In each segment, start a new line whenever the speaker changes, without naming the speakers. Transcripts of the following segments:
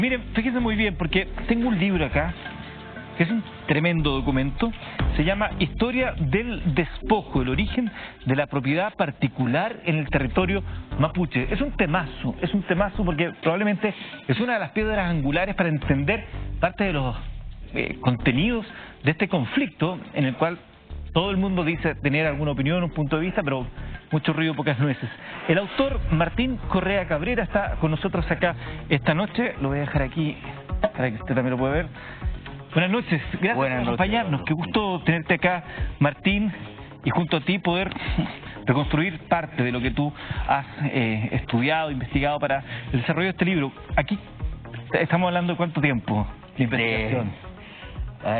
Miren, fíjense muy bien, porque tengo un libro acá, que es un tremendo documento, se llama Historia del Despojo, el origen de la propiedad particular en el territorio mapuche. Es un temazo porque probablemente es una de las piedras angulares para entender parte de los contenidos de este conflicto en el cual todo el mundo dice tener alguna opinión, un punto de vista, pero mucho ruido, pocas nueces. El autor Martín Correa Cabrera está con nosotros acá esta noche. Lo voy a dejar aquí para que usted también lo pueda ver. Buenas noches, gracias por acompañarnos. Qué gusto tenerte acá, Martín, y junto a ti poder reconstruir parte de lo que tú has estudiado, investigado para el desarrollo de este libro. Aquí estamos hablando de cuánto tiempo de investigación.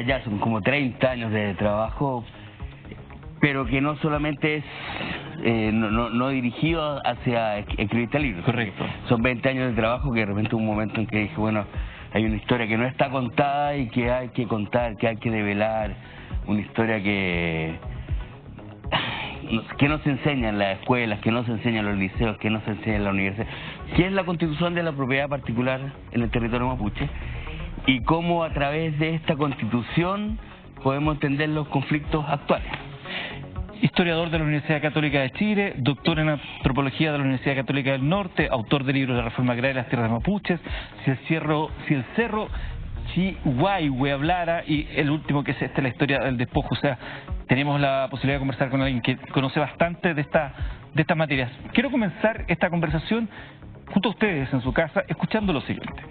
Ya son como 30 años de trabajo, pero que no solamente es no dirigido hacia escribir este libro.
Correcto.
Son 20 años de trabajo que de repente hubo un momento en que dije, bueno, hay una historia que no está contada y que hay que contar, que hay que develar, una historia que no se enseña en las escuelas, que no se enseña en los liceos, que no se enseña en la universidad, que es la constitución de la propiedad particular en el territorio mapuche, y cómo a través de esta constitución podemos entender los conflictos actuales.
Historiador de la Universidad Católica de Chile, doctor en antropología de la Universidad Católica del Norte, autor de libros de reforma agraria de las tierras mapuches, si el cerro Chihuahua hablara, y el último que es la historia del despojo. O sea, tenemos la posibilidad de conversar con alguien que conoce bastante de estas materias. Quiero comenzar esta conversación junto a ustedes en su casa, escuchando lo siguiente.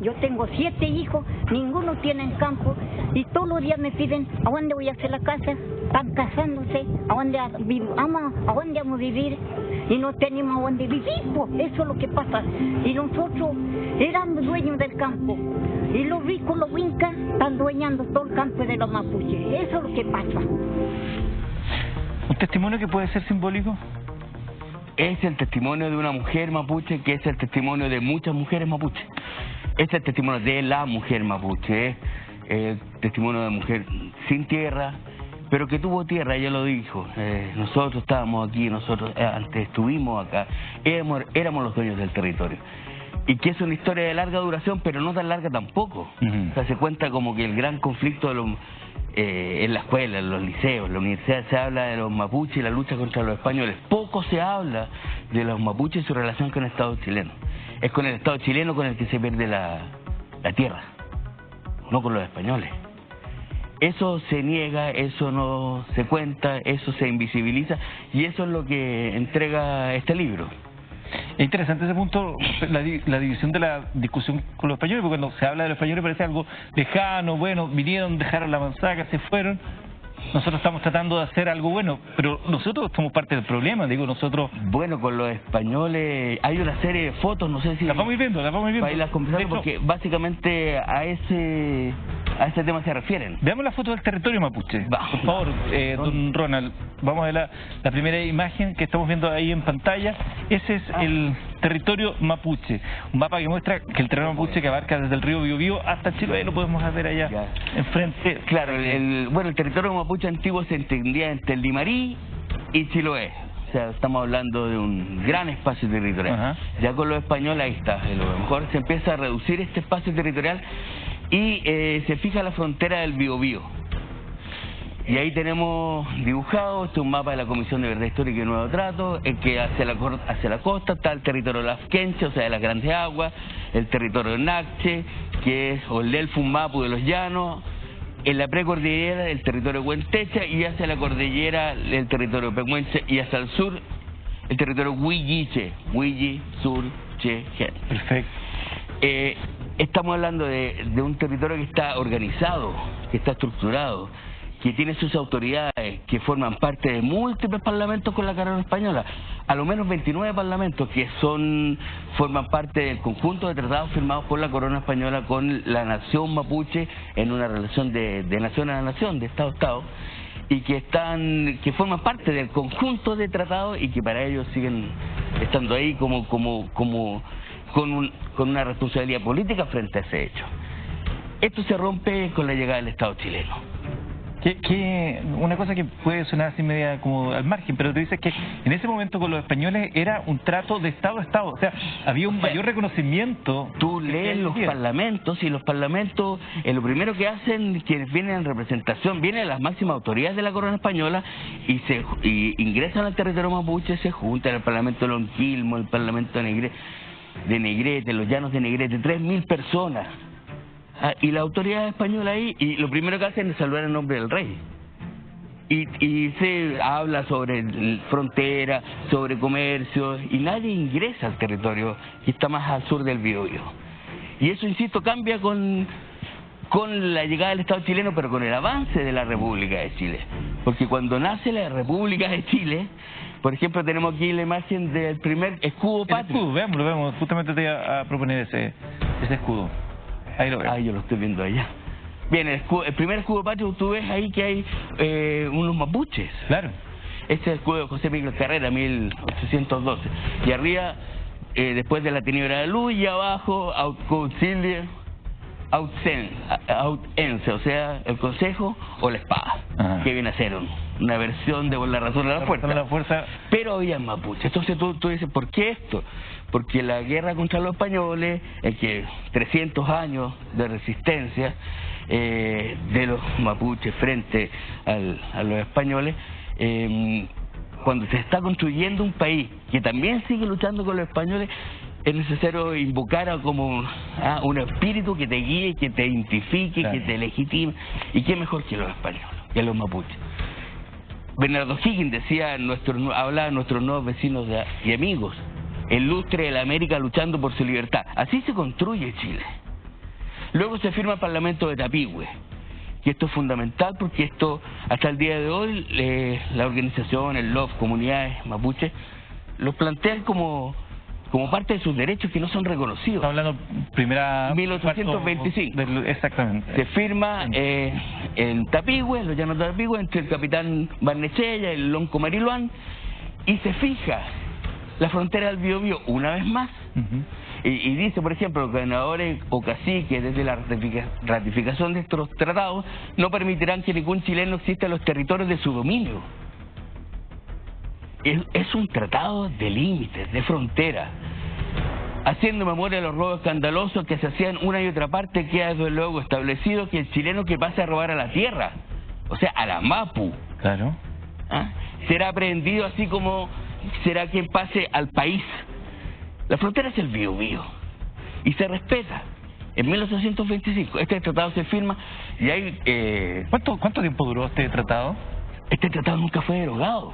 Yo tengo 7 hijos, ninguno tiene campo, y todos los días me piden a dónde voy a hacer la casa, están casándose, a dónde vamos a vivir, y no tenemos a dónde vivir, pues eso es lo que pasa. Y nosotros éramos dueños del campo, y los ricos, los wincas, están dueñando todo el campo de los mapuches, eso es lo que pasa.
¿Un testimonio que puede ser simbólico?
Es el testimonio de una mujer mapuche, que es el testimonio de muchas mujeres mapuches. Es el testimonio de la mujer mapuche, el testimonio de mujer sin tierra, pero que tuvo tierra, ella lo dijo. Nosotros estábamos aquí, nosotros antes estuvimos acá, éramos los dueños del territorio. Y que es una historia de larga duración, pero no tan larga tampoco. O sea, se cuenta como que el gran conflicto de en la escuela, en los liceos, en la universidad se habla de los mapuches y la lucha contra los españoles. Poco se habla de los mapuches y su relación con el Estado chileno. Es con el Estado chileno con el que se pierde la tierra, no con los españoles. Eso se niega, eso no se cuenta, eso se invisibiliza, y eso es lo que entrega este libro.
Es interesante ese punto, la división de la discusión con los españoles, porque cuando se habla de los españoles parece algo lejano, bueno, vinieron, dejaron la manzaca, se fueron. Nosotros estamos tratando de hacer algo bueno, pero nosotros somos parte del problema, digo, nosotros...
Bueno, con los españoles hay una serie de fotos, no sé si...
Las vamos viendo.
Para irlas conversando, porque básicamente a ese tema se refieren.
Veamos la foto del territorio mapuche, por favor, don Ronald. Vamos a ver la primera imagen que estamos viendo ahí en pantalla. Ese es el territorio mapuche, un mapa que muestra que el territorio mapuche que abarca desde el río Biobío hasta Chiloé, lo podemos ver allá enfrente.
Claro, el territorio mapuche antiguo se entendía entre el Limarí y Chiloé. O sea, estamos hablando de un gran espacio territorial. Ya con los españoles ahí está, a lo mejor se empieza a reducir este espacio territorial y se fija la frontera del Biobío. Y ahí tenemos dibujado, este es un mapa de la Comisión de Verdad Histórica y Nuevo Trato, en que hacia la costa está el territorio de las Quenches, o sea, de las Grandes Aguas, el territorio de Nache, que es Oldelfu, Mapu de los Llanos, en la precordillera el territorio de Huentecha, y hacia la cordillera el territorio de Pehuenche, y hacia el sur el territorio Huilliche, Huilli, Sur, Che, Gen.
Perfecto.
Estamos hablando de un territorio que está organizado, que está estructurado, que tiene sus autoridades, que forman parte de múltiples parlamentos con la corona española, a lo menos 29 parlamentos que forman parte del conjunto de tratados firmados por la corona española con la nación mapuche en una relación de nación a nación, de Estado a Estado, y que forman parte del conjunto de tratados y que para ellos siguen estando ahí con una responsabilidad política frente a ese hecho. Esto se rompe con la llegada del Estado chileno.
Una cosa que puede sonar así media como al margen, pero tú dices que en ese momento con los españoles era un trato de Estado a Estado, o sea, había un mayor reconocimiento.
Tú lees los parlamentos y los parlamentos, lo primero que hacen quienes vienen en representación, vienen las máximas autoridades de la corona española y ingresan al territorio mapuche, se juntan el parlamento de Lonquilmo, el parlamento de Negrete, los llanos de Negrete, 3.000 personas. Y la autoridad española ahí, y lo primero que hacen es saludar en nombre del rey. Y se habla sobre frontera, sobre comercio, y nadie ingresa al territorio que está más al sur del Biobío. Y eso, insisto, cambia con la llegada del Estado chileno, pero con el avance de la República de Chile. Porque cuando nace la República de Chile, por ejemplo, tenemos aquí la imagen del primer escudo patrio.
El escudo, veamos, justamente te iba a proponer ese escudo. Ahí lo veo.
Yo lo estoy viendo allá. Bien, el primer escudo patrio, tú ves ahí que hay unos mapuches.
Claro.
Este es el escudo de José Miguel Carrera, 1812. Y arriba, después de la tenebra de luz, y abajo, Auxiliar, Autense, o sea, el consejo o la espada. Ajá. Que viene a ser una versión de la razón de la fuerza. Pero había mapuches. Entonces tú dices, ¿por qué esto? Porque la guerra contra los españoles, en que 300 años de resistencia de los mapuches frente a los españoles, cuando se está construyendo un país que también sigue luchando con los españoles, es necesario invocar como un espíritu que te guíe, que te identifique, claro, que te legitime. ¿Y qué mejor que los españoles, que los mapuches? Bernardo Higgins decía, hablaba de nuestros nuevos vecinos y amigos, el lustre de la América luchando por su libertad. Así se construye Chile. Luego se firma el Parlamento de Tapigüe, que esto es fundamental porque esto, hasta el día de hoy, la organización, el LOF, comunidades mapuches, los plantean como parte de sus derechos que no son reconocidos.
Estamos hablando primera...
1825.
Exactamente.
Se firma en Tapigüe, los llanos de Tapigüe, entre el capitán Barnechea y el lonco Mariluán, y se fija la frontera del Biobío una vez más. Y dice, por ejemplo, los gobernadores o caciques, desde la ratificación de estos tratados, no permitirán que ningún chileno exista en los territorios de su dominio. Es un tratado de límites, de frontera, haciendo memoria de los robos escandalosos que se hacían una y otra parte. Queda desde luego establecido que el chileno que pase a robar a la tierra, o sea, a la Mapu,
claro,
será aprehendido, así como será quien pase al país. La frontera es el Biobío y se respeta. En 1825 este tratado se firma y hay...
¿Cuánto tiempo duró este tratado?
Este tratado nunca fue derogado.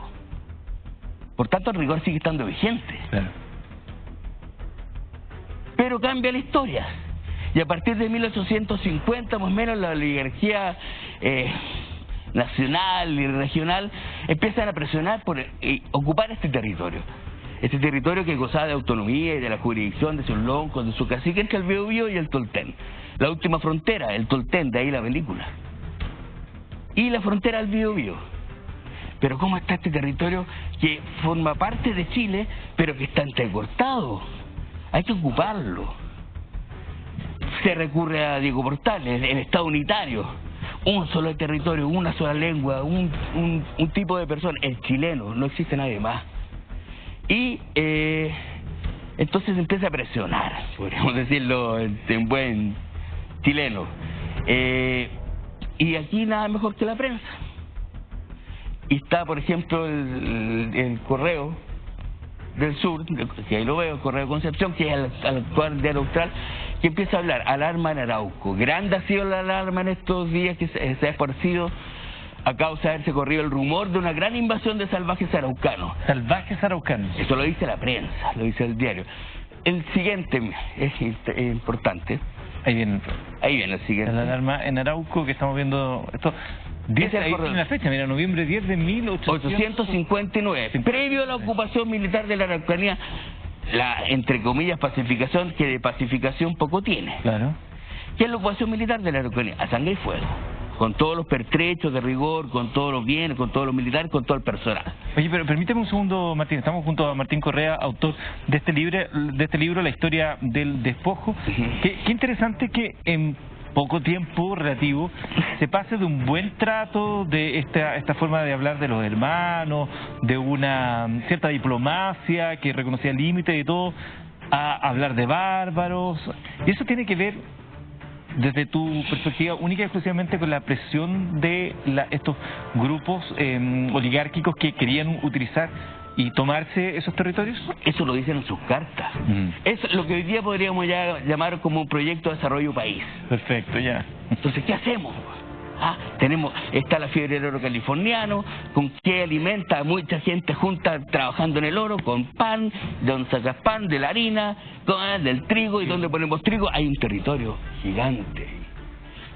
Por tanto, el rigor sigue estando vigente.
Claro.
Pero cambia la historia. Y a partir de 1850, más o menos, la oligarquía nacional y regional empiezan a presionar por ocupar este territorio. Este territorio que gozaba de autonomía y de la jurisdicción de sus loncos, de su cacique, entre el Biobío y el Tolten. La última frontera, el Tolten, de ahí la película. Y la frontera al Biobío. Pero ¿cómo está este territorio que forma parte de Chile, pero que está entrecortado? Hay que ocuparlo. Se recurre a Diego Portales, el Estado unitario. Un solo territorio, una sola lengua, un tipo de persona, el chileno, no existe nadie más. Y entonces empieza a presionar, podríamos decirlo en buen chileno. Y aquí nada mejor que la prensa. Y está, por ejemplo, el Correo del Sur, que ahí lo veo, el Correo de Concepción, que es el actual diario austral, que empieza a hablar, alarma en Arauco. Grande ha sido la alarma en estos días que se ha esparcido a causa de haberse corrido el rumor de una gran invasión de salvajes araucanos.
¿Salvajes araucanos?
Eso lo dice la prensa, lo dice el diario. El siguiente es importante.
Ahí viene
el siguiente.
La alarma en Arauco, que estamos viendo esto. Dice ahí la fecha, mira, noviembre 10 de
1859. Previo a la ocupación militar de la Araucanía, la, entre comillas, pacificación, que de pacificación poco tiene.
Claro.
¿Qué es la ocupación militar de la Araucanía? A sangre y fuego. Con todos los pertrechos de rigor, con todos los bienes, con todos los militares, con todo el personal.
Oye, pero permíteme un segundo, Martín. Estamos junto a Martín Correa, autor de este libro, La historia del despojo. Qué interesante que poco tiempo relativo, se pase de un buen trato, de esta forma de hablar de los hermanos, de una cierta diplomacia que reconocía límites y todo, a hablar de bárbaros. Y eso tiene que ver, desde tu perspectiva, única y exclusivamente con la presión de estos grupos oligárquicos que querían utilizar y tomarse esos territorios.
Eso lo dicen en sus cartas. Es lo que hoy día podríamos ya llamar como un proyecto de desarrollo país.
Perfecto, ya.
Entonces, ¿qué hacemos? Está la fiebre del oro californiano, con que alimenta a mucha gente junta trabajando en el oro, con pan, de donde sacas pan, de la harina, del trigo, y donde ponemos trigo hay un territorio gigante,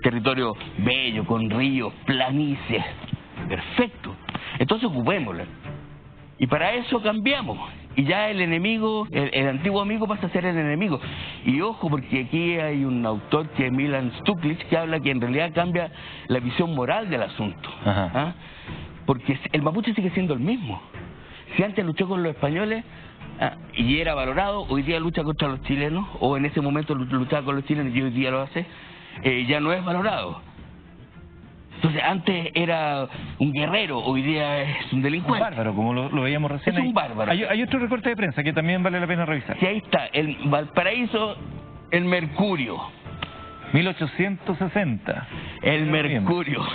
territorio bello, con ríos, planicies, perfecto. Entonces ocupémoslo. Y para eso cambiamos. Y ya el enemigo, el antiguo amigo pasa a ser el enemigo. Y ojo, porque aquí hay un autor que es Milan Stuklic, que habla que en realidad cambia la visión moral del asunto. Porque el mapuche sigue siendo el mismo. Si antes luchó con los españoles y era valorado, hoy día lucha contra los chilenos, o en ese momento luchaba con los chilenos y hoy día lo hace, ya no es valorado. Entonces, antes era un guerrero, hoy día es un delincuente.
Un bárbaro, como lo veíamos recién.
Es un bárbaro.
Hay otro recorte de prensa que también vale la pena revisar.
Sí, ahí está, el Valparaíso, el Mercurio.
1860.
El Mercurio.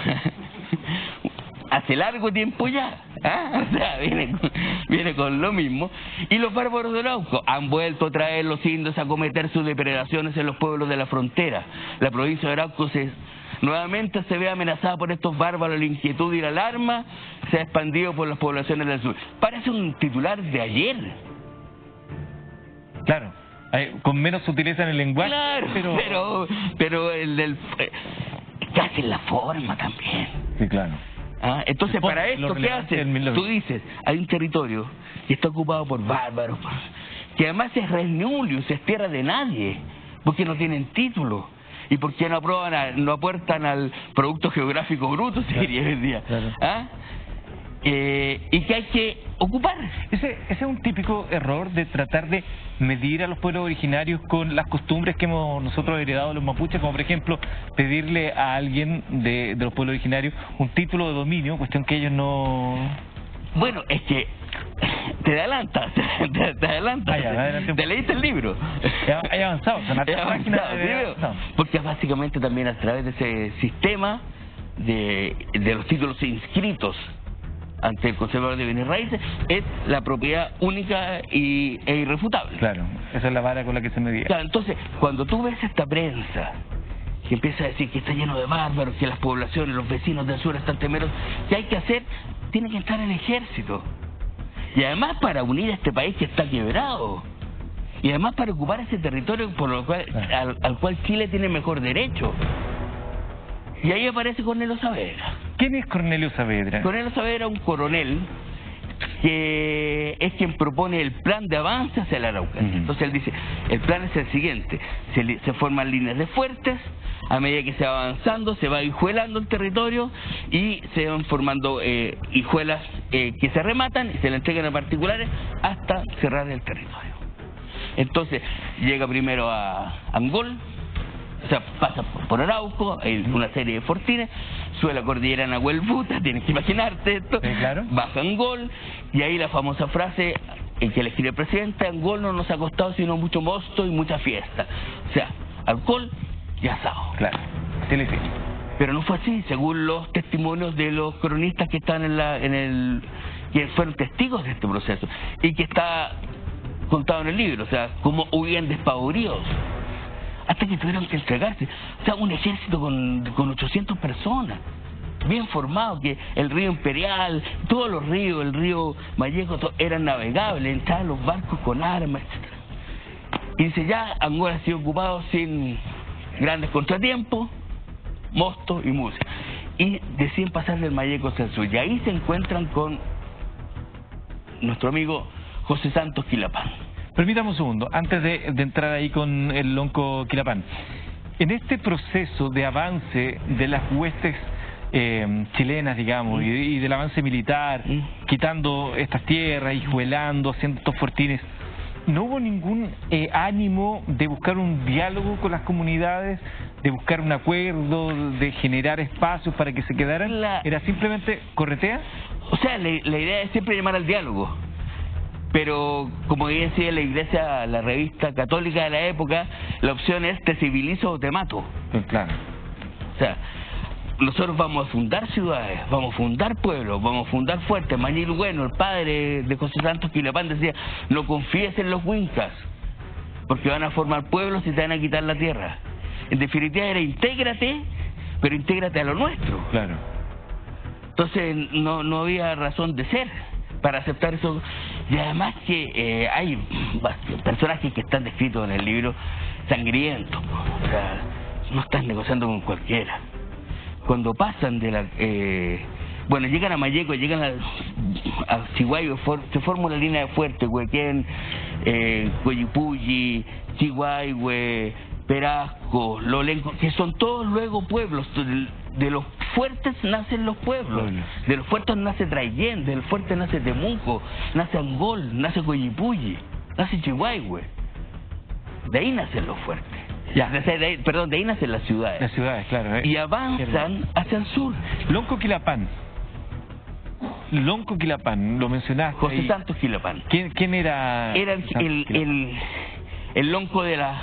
Hace largo tiempo ya. O sea, viene con lo mismo. Y los bárbaros de Arauco han vuelto a traer los indios a cometer sus depredaciones en los pueblos de la frontera. La provincia de Arauco nuevamente se ve amenazada por estos bárbaros. La inquietud y la alarma se ha expandido por las poblaciones del sur. Parece un titular de ayer.
Claro, con menos sutileza en el lenguaje.
Claro, pero casi en la forma también.
Sí, claro.
Entonces, para esto, ¿qué hacen? Tú dices, hay un territorio que está ocupado por bárbaros, que además es res nullius, es tierra de nadie, porque no tienen título. Y porque no aportan al producto geográfico bruto, se diría hoy día. Claro. Y que hay que ocupar.
Ese es un típico error de tratar de medir a los pueblos originarios con las costumbres que hemos nosotros heredado de los mapuches, como por ejemplo pedirle a alguien de los pueblos originarios un título de dominio, cuestión que ellos no...
Bueno, es que te adelantas, te leíste el libro.
Hay avanzado,
porque básicamente también a través de ese sistema de los títulos inscritos ante el conservador de bienes raíces, es la propiedad única e irrefutable.
Claro, esa es la vara con la que se medía.
Claro, entonces, cuando tú ves esta prensa que empieza a decir que está lleno de bárbaros, que las poblaciones, los vecinos del sur están temerosos, ¿qué hay que hacer? Tiene que estar el ejército. Y además para unir a este país que está quebrado. Y además para ocupar ese territorio por lo cual, al cual Chile tiene mejor derecho. Y ahí aparece Cornelio Saavedra.
¿Quién es Cornelio Saavedra?
Cornelio Saavedra es un coronel que es quien propone el plan de avance hacia la Araucanía. Entonces él dice, el plan es el siguiente, se forman líneas de fuertes, a medida que se va avanzando, se va hijuelando el territorio y se van formando hijuelas que se rematan y se le entregan a particulares hasta cerrar el territorio. Entonces llega primero a Angol, o sea, pasa por Arauco, hay una serie de fortines, sube la cordillera Nahuel Buta, tienes que imaginarte esto,
sí, claro.
Baja Angol, y ahí la famosa frase que le escribe el presidente: Angol no nos ha costado sino mucho mosto y mucha fiesta. O sea, alcohol y asado.
Claro, sí, sí.
Pero no fue así, según los testimonios de los cronistas que están que fueron testigos de este proceso, y que está contado en el libro, o sea, cómo huían despavoridos hasta que tuvieron que entregarse. O sea, un ejército con 800 personas, bien formado, que el río Imperial, todos los ríos, el río Malleco, eran navegables, entraban los barcos con armas, etc. Y dice, ya Angola ha sido ocupado sin grandes contratiempos, mosto y música. Y deciden pasar del Malleco hacia el sur, y ahí se encuentran con nuestro amigo José Santos Quilapán.
Permítame un segundo, antes de entrar ahí con el lonco Quilapán. En este proceso de avance de las huestes chilenas, digamos, y del avance militar, quitando estas tierras, hijuelando, haciendo estos fortines, ¿no hubo ningún ánimo de buscar un diálogo con las comunidades, de buscar un acuerdo, de generar espacios para que se quedaran? ¿Era simplemente corretea?
O sea, la idea es siempre llamar al diálogo. Pero, como decía la iglesia, la revista católica de la época, la opción es te civilizo o te mato.
Claro.
O sea, nosotros vamos a fundar ciudades, vamos a fundar pueblos, vamos a fundar fuertes. Mañil Bueno, el padre de José Santos Quilapán, decía, no confíes en los wincas, porque van a formar pueblos y te van a quitar la tierra. En definitiva era intégrate, pero intégrate a lo nuestro.
Claro.
Entonces no había razón de ser para aceptar eso. Y además que hay personajes que están descritos en el libro sangrientos. O sea, no estás negociando con cualquiera. Cuando pasan de la... bueno, llegan a Mayeco, llegan a Chihuahua, se forma una línea de fuerte, Huequén, Coyipulli, Chihuahua, Perasco, Lolenco, que son todos luego pueblos. De los fuertes nacen los pueblos, de los fuertes nace Traillén, del fuerte nace Temuco, nace Angol, nace Coyipulli, nace Chihuahua. De ahí nacen los fuertes.
Ya.
De ahí nacen las ciudades.
Las ciudades, claro.
Y avanzan hacia el sur.
Lonco Quilapán, lo mencionaste.
José Santos Quilapán.
¿Quién era?
Era el lonco de la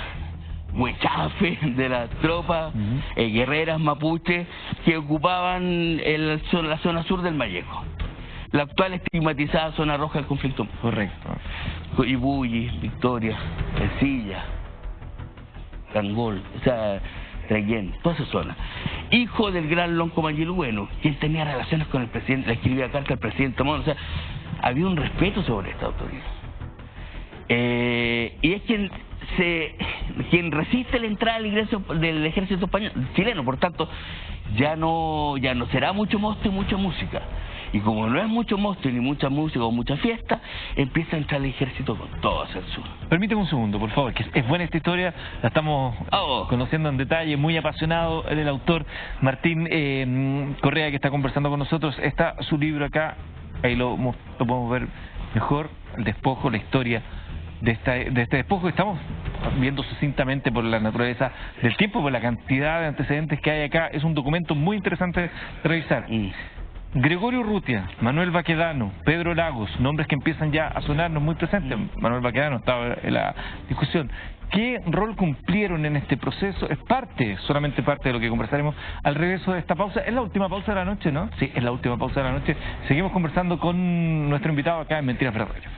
huechafe, de las tropas guerreras mapuche que ocupaban la zona sur del Mayeco. La actual estigmatizada zona roja del conflicto.
Correcto.
Coyipulli, Victoria, Ercilla, Angol, o sea, Traillén, toda esa zona. Hijo del gran lonco Mañil Bueno, quien tenía relaciones con el presidente, le escribía carta al presidente Montt, o sea, había un respeto sobre esta autoridad. Y es quien resiste la entrada al ingreso del ejército español, chileno, por tanto, ya no será mucho mosto y mucha música. Y como no es mucho mosto ni mucha música o mucha fiesta, empieza a entrar el ejército con todo hacia el sur.
Permíteme un segundo, por favor, que es buena esta historia, la estamos conociendo en detalle, muy apasionado el autor Martín Correa, que está conversando con nosotros. Está su libro acá, ahí lo podemos ver mejor, el despojo, la historia de este despojo que estamos viendo sucintamente por la naturaleza del tiempo, por la cantidad de antecedentes que hay acá. Es un documento muy interesante de revisar. Gregorio Urrutia, Manuel Baquedano, Pedro Lagos, nombres que empiezan ya a sonarnos muy presentes. Manuel Baquedano estaba en la discusión. ¿Qué rol cumplieron en este proceso? Es solamente parte de lo que conversaremos al regreso de esta pausa. Es la última pausa de la noche, ¿no? Sí, es la última pausa de la noche. Seguimos conversando con nuestro invitado acá en Mentiras Verdaderas.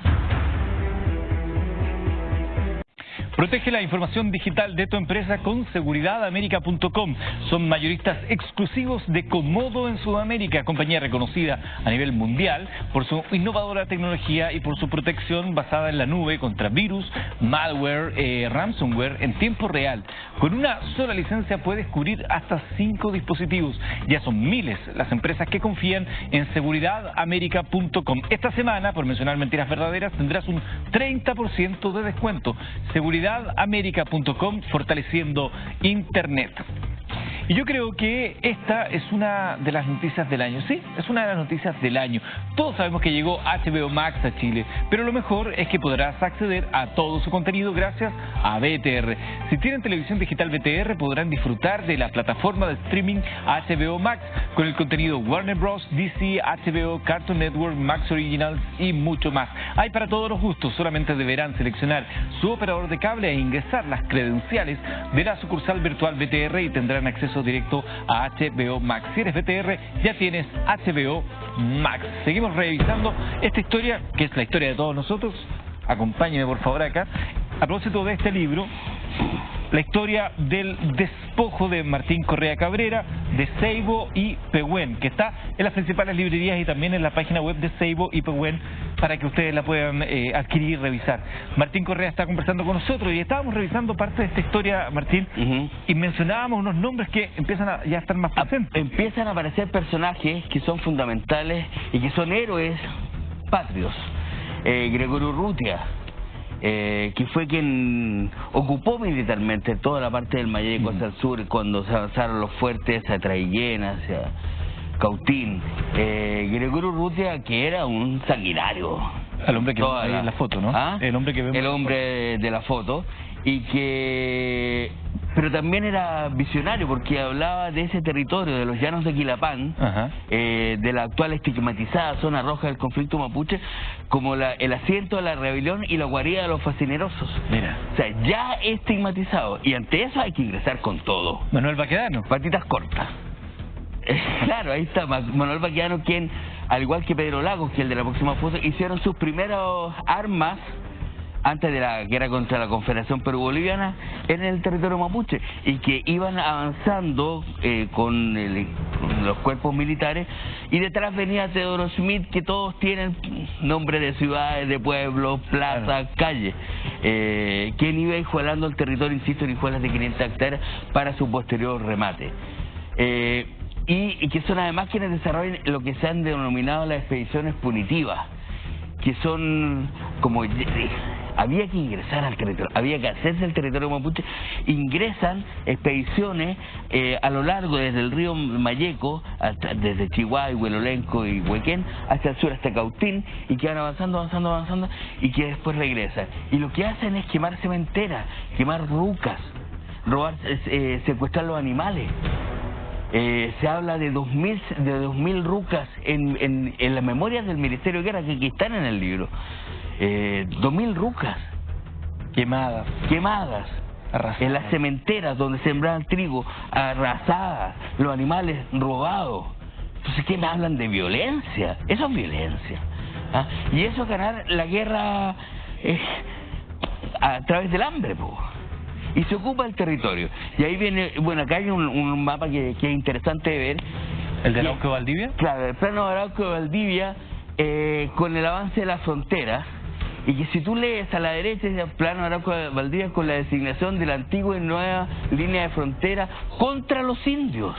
Protege la información digital de tu empresa con seguridadamerica.com. Son mayoristas exclusivos de Comodo en Sudamérica, compañía reconocida a nivel mundial por su innovadora tecnología y por su protección basada en la nube contra virus, malware, ransomware en tiempo real. Con una sola licencia puedes cubrir hasta 5 dispositivos. Ya son miles las empresas que confían en seguridadamerica.com. Esta semana, por mencionar Mentiras Verdaderas, tendrás un 30% de descuento. Seguridadamerica.com, fortaleciendo Internet. Y yo creo que esta es una de las noticias del año. Sí, es una de las noticias del año. Todos sabemos que llegó HBO Max a Chile, pero lo mejor es que podrás acceder a todo su contenido gracias a BTR. Si tienen televisión digital BTR, podrán disfrutar de la plataforma de streaming HBO Max con el contenido Warner Bros., DC, HBO, Cartoon Network, Max Originals y mucho más. Hay para todos los gustos. Solamente deberán seleccionar su operador de cable e ingresar las credenciales de la sucursal virtual BTR y tendrán acceso directo a HBO Max. Si eres BTR, ya tienes HBO Max. Seguimos revisando esta historia, que es la historia de todos nosotros. Acompáñeme por favor acá. A propósito de este libro, la historia del despojo de Martín Correa Cabrera, de Seibo y Pehuen, que está en las principales librerías y también en la página web de Seibo y Pehuen para que ustedes la puedan adquirir y revisar. Martín Correa está conversando con nosotros y estábamos revisando parte de esta historia, Martín, y mencionábamos unos nombres que empiezan a ya estar más presentes.
Empiezan a aparecer personajes que son fundamentales y que son héroes patrios. Gregorio Urrutia, que fue quien ocupó militarmente toda la parte del Mayeco hacia el sur cuando se avanzaron los fuertes hacia Traillén, hacia Cautín. Gregorio Urrutia, que era un sanguinario.
El hombre que vemos en la foto, ¿no?
¿Ah?
El hombre que vemos.
El hombre de la foto. Y que pero también era visionario porque hablaba de ese territorio, de los llanos de Quilapán, de la actual estigmatizada zona roja del conflicto mapuche, como el asiento de la rebelión y la guarida de los fascinerosos.
Mira.
O sea, ya estigmatizado, y ante eso hay que ingresar con todo.
Manuel Baquedano.
Patitas cortas. Claro, ahí está Manuel Baquedano, quien, al igual que Pedro Lagos, que el de la próxima foto, hicieron sus primeras armas antes de la guerra contra la Confederación Perú-Boliviana en el territorio mapuche, y que iban avanzando con los cuerpos militares, y detrás venía Teodoro Smith, que todos tienen nombres de ciudades, de pueblos, plazas, calles, quien iba igualando el territorio, insisto, en hijuelas de 500 hectáreas para su posterior remate. Y que son además quienes desarrollan lo que se han denominado las expediciones punitivas, que son como... había que ingresar al territorio, había que hacerse el territorio mapuche. Ingresan expediciones a lo largo desde el río Mayeco, hasta, desde Chihuahua, Huelolenco y Huequén, hacia el sur, hasta Cautín, y que van avanzando, y que después regresan. Y lo que hacen es quemar cementeras, quemar rucas, robar, secuestrar los animales. Se habla de 2.000 rucas en las memorias del Ministerio de Guerra, que están en el libro. 2.000 rucas
quemadas,
en las cementeras donde sembraban trigo, arrasadas, los animales robados. Entonces, ¿qué me hablan de violencia? Eso es violencia. Y eso es ganar la guerra a través del hambre, po. Y se ocupa el territorio. Y ahí viene, bueno, acá hay un mapa que es interesante de ver.
¿El de Arauco de Valdivia?
Claro, el plano de Arauco de Valdivia, con el avance de la frontera, y que si tú lees a la derecha es el plano de Arauco de Valdivia con la designación de la antigua y nueva línea de frontera contra los indios.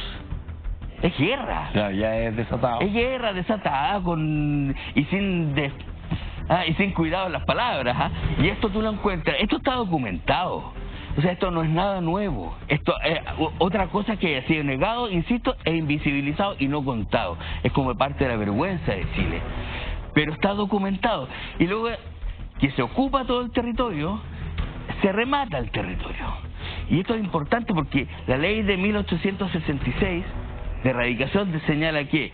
Es guerra.
Claro, ya es desatado.
Es guerra desatada y sin cuidado en las palabras. Y esto tú lo encuentras, esto está documentado. O sea, esto no es nada nuevo. Esto es otra cosa que ha sido negado, insisto, e invisibilizado y no contado. Es como parte de la vergüenza de Chile. Pero está documentado. Y luego que se ocupa todo el territorio, se remata el territorio. Y esto es importante porque la ley de 1866 de erradicación señala que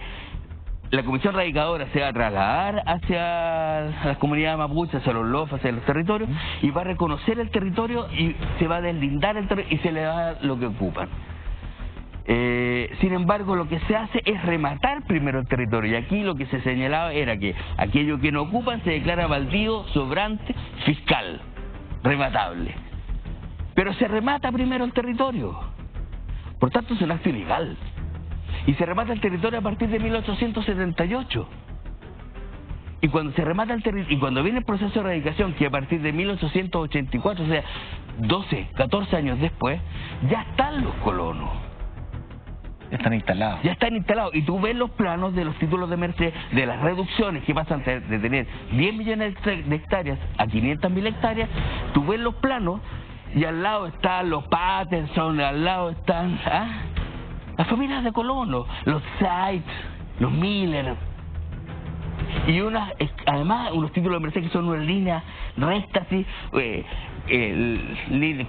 la comisión radicadora se va a trasladar hacia las comunidades mapuches, hacia los LOF, hacia los territorios, y va a reconocer el territorio y se va a deslindar el territorio y se le va a dar lo que ocupan. Sin embargo, lo que se hace es rematar primero el territorio, y aquí lo que se señalaba era que aquello que no ocupan se declara baldío, sobrante, fiscal, rematable. Pero se remata primero el territorio, por tanto es un acto ilegal. Y se remata el territorio a partir de 1878. Y cuando se remata el territorio, y cuando viene el proceso de erradicación, que a partir de 1884, o sea, 12, 14 años después, ya están los colonos.
Están instalados.
Ya están instalados. Y tú ves los planos de los títulos de merced, de las reducciones que pasan de tener 10 millones de hectáreas a 500.000 hectáreas, tú ves los planos, y al lado están los Patterson, al lado están... las familias de colonos, los Sykes, los Miller, y además unos títulos de merced que son unas líneas rectas, así,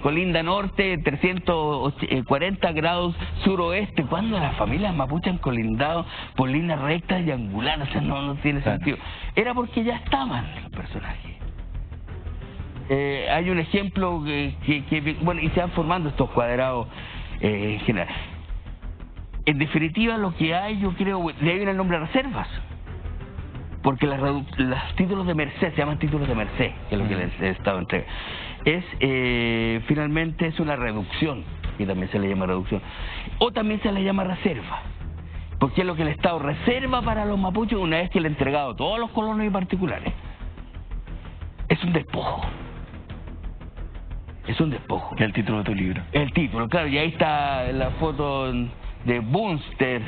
colinda norte, 340 grados suroeste. Cuando las familias mapuche han colindado por líneas rectas y angulares, o sea, no tiene sentido. Era porque ya estaban los personajes. Hay un ejemplo bueno, y se van formando estos cuadrados en general. En definitiva, lo que hay, yo creo, de ahí viene el nombre de reservas, porque los títulos de merced se llaman títulos de merced, que es lo que el Estado entrega. Finalmente es una reducción, y también se le llama reducción, o también se le llama reserva, porque es lo que el Estado reserva para los mapuches una vez que le ha entregado a todos los colonos y particulares. Es un despojo. Es un despojo.
Que es el título de tu libro.
El título, claro, y ahí está la foto de Bunster,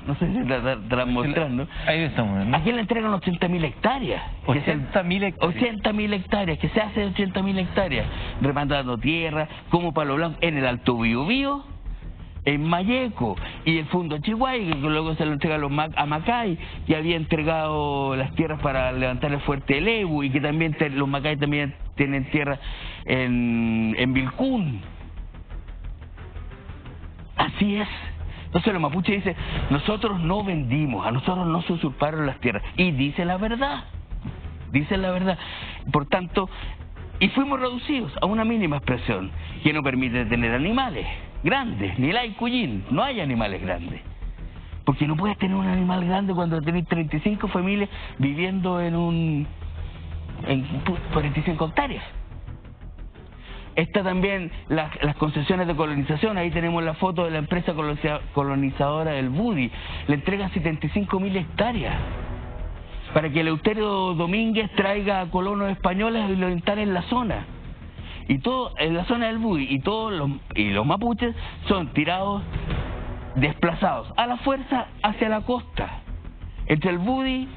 no sé si te la mostrando.
Ahí estamos, ¿no?
Aquí le entregan 80.000 hectáreas.
80.000 hectáreas.
80.000 hectáreas, que se hace de 80.000 hectáreas, remandando tierra, como Palo Blanco, en el Alto Biobío, en Mayeco, y el Fundo Chihuahua, que luego se lo entrega a Macay, que había entregado las tierras para levantar el fuerte del Ebu, y que también los Macay también tienen tierra en Vilcún. Así es. Entonces los mapuches dicen, nosotros no vendimos, a nosotros no se usurparon las tierras. Y dicen la verdad. Dicen la verdad. Por tanto, y fuimos reducidos a una mínima expresión que no permite tener animales grandes, ni la cuyín, no hay animales grandes. Porque no puedes tener un animal grande cuando tenés 35 familias viviendo en 45 hectáreas. Está también las concesiones de colonización. Ahí tenemos la foto de la empresa colonizadora del Budi. Le entrega 75.000 hectáreas para que Eleuterio Domínguez traiga a colonos españoles y los instale en la zona. Y todo en la zona del Budi, y los mapuches son tirados, desplazados a la fuerza hacia la costa, entre el Budi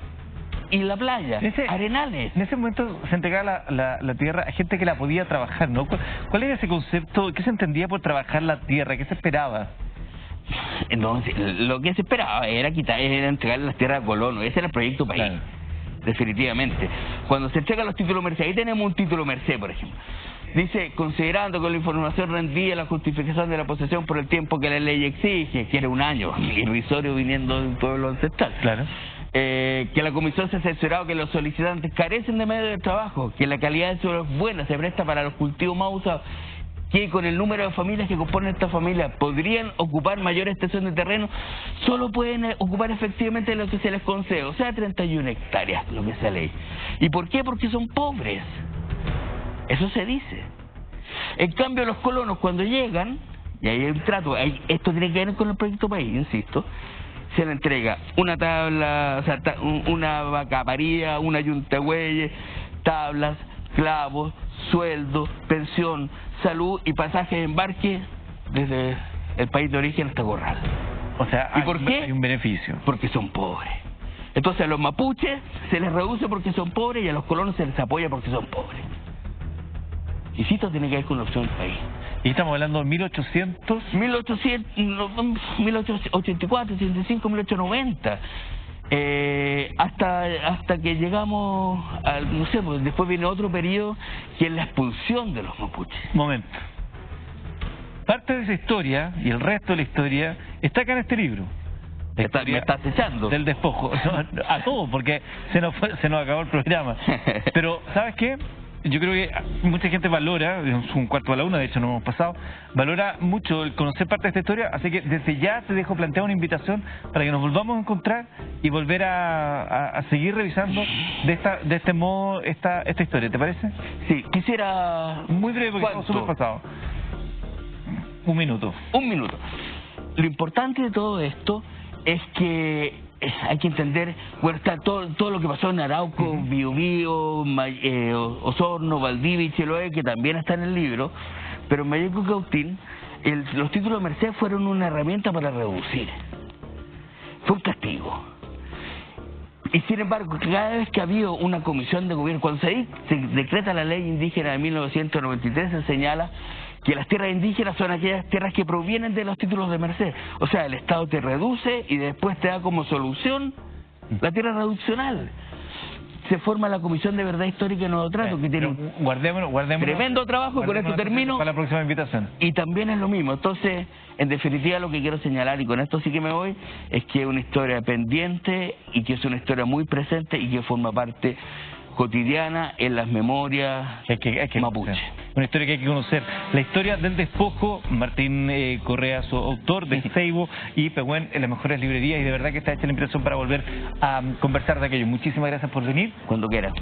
y la playa, arenales.
En ese momento se entregaba la tierra a gente que la podía trabajar, ¿no? ¿Cuál era ese concepto? ¿Qué se entendía por trabajar la tierra? ¿Qué se esperaba?
Entonces, lo que se esperaba era entregar las tierras a colonos. Ese era el proyecto país, claro. Definitivamente. Cuando se entregan los títulos merced, ahí tenemos un título merced, por ejemplo. Dice, considerando que la información rendía la justificación de la posesión por el tiempo que la ley exige, que era un año, irrisorio viniendo de un pueblo ancestral.
Claro.
Que la comisión se ha asesorado que los solicitantes carecen de medios de trabajo, que la calidad de suelo es buena, se presta para los cultivos más usados, que con el número de familias que componen esta familia podrían ocupar mayor extensión de terreno, solo pueden ocupar efectivamente lo que se les concede, o sea, 31 hectáreas, lo que es la ley. ¿Y por qué? Porque son pobres. Eso se dice. En cambio, los colonos cuando llegan, y ahí hay un trato, esto tiene que ver con el proyecto país, insisto, se le entrega una tabla, o sea, una vaca parida, una yunta de bueyes, tablas, clavos, sueldo, pensión, salud y pasaje de embarque desde el país de origen hasta Corral.
O sea,
¿y por qué?
Hay un beneficio.
Porque son pobres. Entonces a los mapuches se les reduce porque son pobres y a los colonos se les apoya porque son pobres. Y si esto tiene que ver con la opción del país.
Y estamos hablando de
1884, 85, 1890. Hasta que llegamos al, no sé, pues después viene otro periodo que es la expulsión de los mapuches.
Momento. Parte de esa historia y el resto de la historia está acá en este libro.
Me estás echando.
Del despojo. No, a todo, porque se nos acabó el programa. Pero, ¿sabes qué? Yo creo que mucha gente valora, es un cuarto a la una, de hecho no hemos pasado, valora mucho el conocer parte de esta historia, así que desde ya te dejo plantear una invitación para que nos volvamos a encontrar y volver a seguir revisando de este modo esta historia, ¿te parece?
Sí, quisiera...
Muy breve porque estamos súper pasados. Un minuto.
Un minuto. Lo importante de todo esto es que hay que entender, bueno, está todo lo que pasó en Arauco, Biobío, Osorno, Valdivia y Chiloé, que también está en el libro, pero en Mayeco y Cautín, los títulos de merced fueron una herramienta para reducir. Fue un castigo. Y sin embargo, cada vez que había una comisión de gobierno, cuando se decreta la ley indígena de 1993, se señala que las tierras indígenas son aquellas tierras que provienen de los títulos de merced. O sea, el Estado te reduce y después te da como solución la tierra reduccional. Se forma la Comisión de Verdad Histórica y Nuevo Trato, que tiene
guardémonos,
tremendo trabajo, y con esto termino.
Para la próxima invitación.
Y también es lo mismo. Entonces, en definitiva, lo que quiero señalar, y con esto sí que me voy, es que es una historia pendiente y que es una historia muy presente y que forma parte cotidiana en las memorias mapuche.
Una historia que hay que conocer. La historia del despojo, Martín Correa, su autor, de Seibo y Pehuen en las mejores librerías, y de verdad que está hecha la invitación para volver a conversar de aquello. Muchísimas gracias por venir.
Cuando quieras.